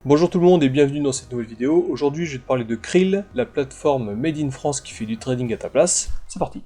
Bonjour tout le monde et bienvenue dans cette nouvelle vidéo. Aujourd'hui je vais te parler de Krill, la plateforme Made in France qui fait du trading à ta place. C'est parti.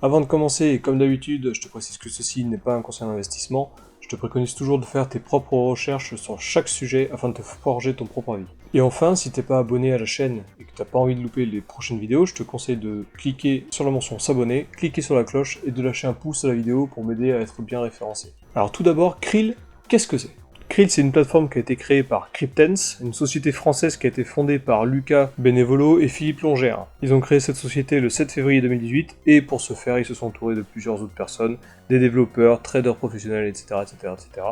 Avant de commencer, et comme d'habitude, je te précise que ceci n'est pas un conseil d'investissement. Je te préconise toujours de faire tes propres recherches sur chaque sujet afin de te forger ton propre avis. Et enfin, si t'es pas abonné à la chaîne et que t'as pas envie de louper les prochaines vidéos, je te conseille de cliquer sur la mention s'abonner, cliquer sur la cloche et de lâcher un pouce à la vidéo pour m'aider à être bien référencé. Alors tout d'abord, Krill, qu'est-ce que c'est ? Krill, c'est une plateforme qui a été créée par Cryptens, une société française qui a été fondée par Lucas Benevolo et Philippe Longère. Ils ont créé cette société le 7 février 2018 et pour ce faire, ils se sont entourés de plusieurs autres personnes, des développeurs, traders professionnels, etc., etc., etc.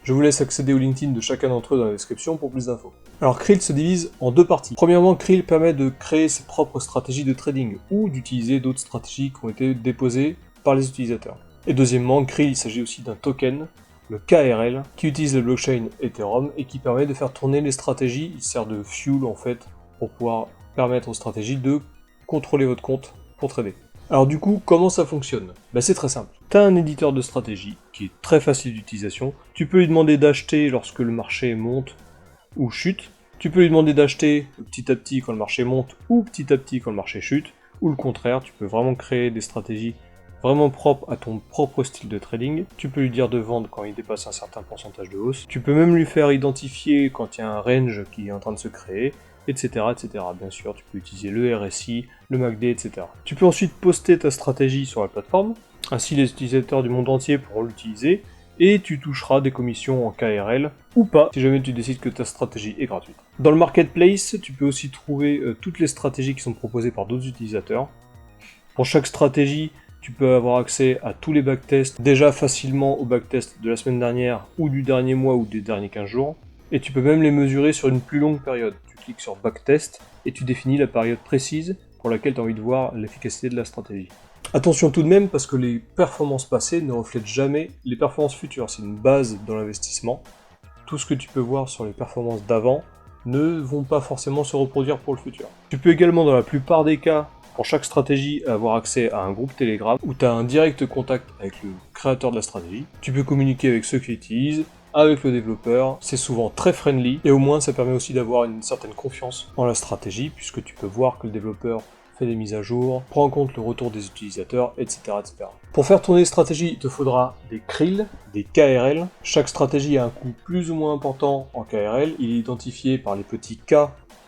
Je vous laisse accéder au LinkedIn de chacun d'entre eux dans la description pour plus d'infos. Alors Krill se divise en deux parties. Premièrement, Krill permet de créer ses propres stratégies de trading ou d'utiliser d'autres stratégies qui ont été déposées par les utilisateurs. Et deuxièmement, Krill, il s'agit aussi d'un token, le KRL, qui utilise la blockchain Ethereum et qui permet de faire tourner les stratégies. Il sert de fuel en fait pour pouvoir permettre aux stratégies de contrôler votre compte pour trader. Alors du coup, comment ça fonctionne ? C'est très simple. Tu as un éditeur de stratégie qui est très facile d'utilisation. Tu peux lui demander d'acheter lorsque le marché monte ou chute. Tu peux lui demander d'acheter petit à petit quand le marché monte ou petit à petit quand le marché chute. Ou le contraire, tu peux vraiment créer des stratégies vraiment propre à ton propre style de trading. Tu peux lui dire de vendre quand il dépasse un certain pourcentage de hausse. Tu peux même lui faire identifier quand il y a un range qui est en train de se créer, etc., etc. Bien sûr, tu peux utiliser le RSI, le MACD, etc. Tu peux ensuite poster ta stratégie sur la plateforme, ainsi les utilisateurs du monde entier pourront l'utiliser, et tu toucheras des commissions en KRL, ou pas, si jamais tu décides que ta stratégie est gratuite. Dans le marketplace, tu peux aussi trouver toutes les stratégies qui sont proposées par d'autres utilisateurs. Pour chaque stratégie, tu peux avoir accès à tous les backtests, déjà facilement aux backtests de la semaine dernière, ou du dernier mois, ou des derniers 15 jours. Et tu peux même les mesurer sur une plus longue période. Tu cliques sur backtest, et tu définis la période précise pour laquelle tu as envie de voir l'efficacité de la stratégie. Attention tout de même, parce que les performances passées ne reflètent jamais les performances futures. C'est une base dans l'investissement. Tout ce que tu peux voir sur les performances d'avant ne vont pas forcément se reproduire pour le futur. Tu peux également, dans la plupart des cas, pour chaque stratégie, avoir accès à un groupe Telegram où tu as un direct contact avec le créateur de la stratégie. Tu peux communiquer avec ceux qui l'utilisent, avec le développeur, c'est souvent très friendly et au moins ça permet aussi d'avoir une certaine confiance en la stratégie puisque tu peux voir que le développeur fait des mises à jour, prend en compte le retour des utilisateurs, etc., etc. Pour faire tourner les stratégies, il te faudra des Krill, des KRL. Chaque stratégie a un coût plus ou moins important en KRL, il est identifié par les petits K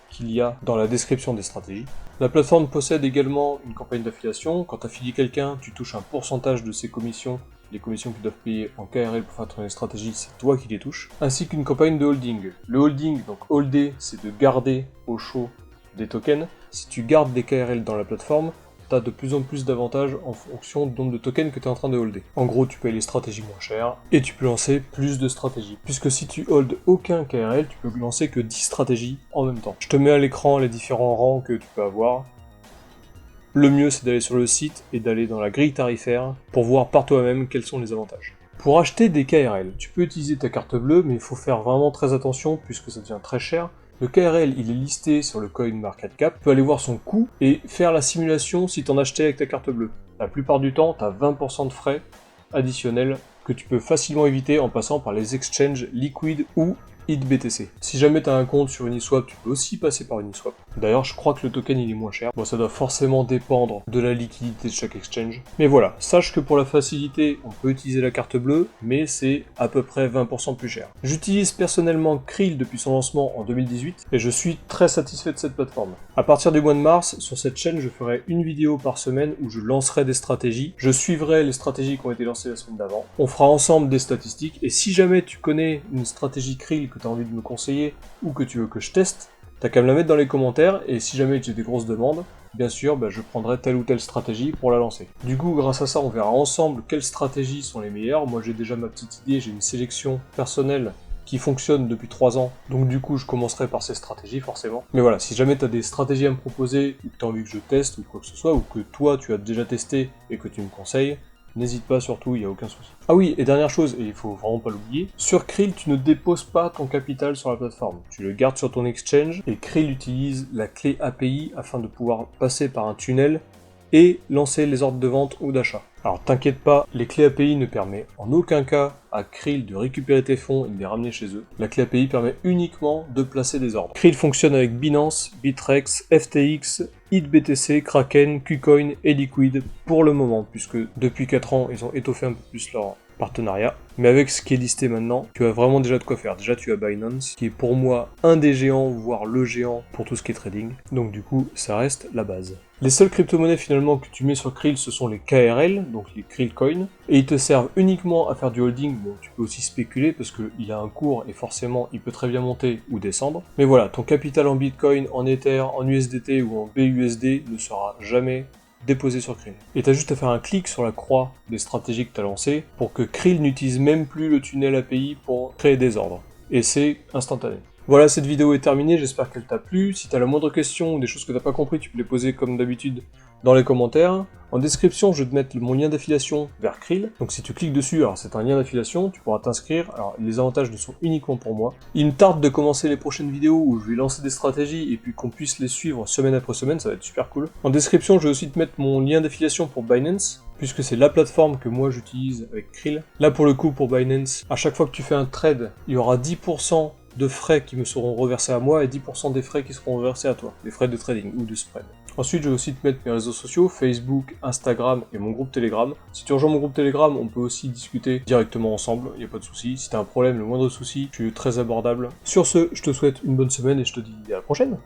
qu'il y a dans la description des stratégies. La plateforme possède également une campagne d'affiliation. Quand tu affilies quelqu'un, tu touches un pourcentage de ses commissions. Les commissions qu'ils doivent payer en KRL pour faire tourner les stratégies, c'est toi qui les touches. Ainsi qu'une campagne de holding. Le holding, donc holder, c'est de garder au chaud des tokens. Si tu gardes des KRL dans la plateforme, tu as de plus en plus d'avantages en fonction du nombre de tokens que tu es en train de holder. En gros, tu payes les stratégies moins chères et tu peux lancer plus de stratégies. Puisque si tu holds aucun KRL, tu peux lancer que 10 stratégies en même temps. Je te mets à l'écran les différents rangs que tu peux avoir. Le mieux, c'est d'aller sur le site et d'aller dans la grille tarifaire pour voir par toi-même quels sont les avantages. Pour acheter des KRL, tu peux utiliser ta carte bleue, mais il faut faire vraiment très attention puisque ça devient très cher. Le KRL, il est listé sur le CoinMarketCap, tu peux aller voir son coût et faire la simulation si tu en achetais avec ta carte bleue. La plupart du temps, tu as 20% de frais additionnels que tu peux facilement éviter en passant par les exchanges Liquid ou HitBTC. Si jamais tu as un compte sur Uniswap, tu peux aussi passer par Uniswap. D'ailleurs, je crois que le token il est moins cher. Bon, ça doit forcément dépendre de la liquidité de chaque exchange. Mais voilà, sache que pour la facilité, on peut utiliser la carte bleue, mais c'est à peu près 20% plus cher. J'utilise personnellement Krill depuis son lancement en 2018 et je suis très satisfait de cette plateforme. À partir du mois de mars, sur cette chaîne, je ferai une vidéo par semaine où je lancerai des stratégies. Je suivrai les stratégies qui ont été lancées la semaine d'avant. On fera ensemble des statistiques et si jamais tu connais une stratégie Krill que tu as envie de me conseiller ou que tu veux que je teste, t'as qu'à me la mettre dans les commentaires et si jamais j'ai des grosses demandes, bien sûr, je prendrai telle ou telle stratégie pour la lancer. Du coup, grâce à ça, on verra ensemble quelles stratégies sont les meilleures. Moi, j'ai déjà ma petite idée, j'ai une sélection personnelle qui fonctionne depuis 3 ans, donc du coup, je commencerai par ces stratégies, forcément. Mais voilà, si jamais t'as des stratégies à me proposer, ou que t'as envie que je teste, ou quoi que ce soit, ou que toi, tu as déjà testé et que tu me conseilles, n'hésite pas surtout, il n'y a aucun souci. Ah oui, et dernière chose, et il faut vraiment pas l'oublier, sur Krill, tu ne déposes pas ton capital sur la plateforme. Tu le gardes sur ton exchange, et Krill utilise la clé API afin de pouvoir passer par un tunnel et lancer les ordres de vente ou d'achat. Alors t'inquiète pas, les clés API ne permettent en aucun cas à Krill de récupérer tes fonds et de les ramener chez eux. La clé API permet uniquement de placer des ordres. Krill fonctionne avec Binance, Bittrex, FTX, HitBTC, Kraken, KuCoin et Liquid pour le moment, puisque depuis 4 ans, ils ont étoffé un peu plus leur partenariat. Mais avec ce qui est listé maintenant, tu as vraiment déjà de quoi faire. Déjà, tu as Binance, qui est pour moi un des géants, voire le géant pour tout ce qui est trading. Donc du coup, ça reste la base. Les seules crypto-monnaies finalement que tu mets sur Krill, ce sont les KRL, donc les Krill Coin, et ils te servent uniquement à faire du holding. Bon, tu peux aussi spéculer parce qu'il a un cours et forcément il peut très bien monter ou descendre. Mais voilà, ton capital en Bitcoin, en Ether, en USDT ou en BUSD ne sera jamais déposé sur Krill. Et t'as juste à faire un clic sur la croix des stratégies que t'as lancées pour que Krill n'utilise même plus le tunnel API pour créer des ordres. Et c'est instantané. Voilà, cette vidéo est terminée, j'espère qu'elle t'a plu. Si t'as la moindre question ou des choses que t'as pas compris, tu peux les poser comme d'habitude dans les commentaires. En description, je vais te mettre mon lien d'affiliation vers Krill. Donc si tu cliques dessus, alors c'est un lien d'affiliation, tu pourras t'inscrire. Alors les avantages ne sont uniquement pour moi. Il me tarde de commencer les prochaines vidéos où je vais lancer des stratégies et puis qu'on puisse les suivre semaine après semaine, ça va être super cool. En description, je vais aussi te mettre mon lien d'affiliation pour Binance, puisque c'est la plateforme que moi j'utilise avec Krill. Là pour le coup, pour Binance, à chaque fois que tu fais un trade, il y aura 10% de frais qui me seront reversés à moi et 10% des frais qui seront reversés à toi, les frais de trading ou de spread. Ensuite, je vais aussi te mettre mes réseaux sociaux, Facebook, Instagram et mon groupe Telegram. Si tu rejoins mon groupe Telegram, on peut aussi discuter directement ensemble, il n'y a pas de souci. Si tu as un problème, le moindre souci, je suis très abordable. Sur ce, je te souhaite une bonne semaine et je te dis à la prochaine.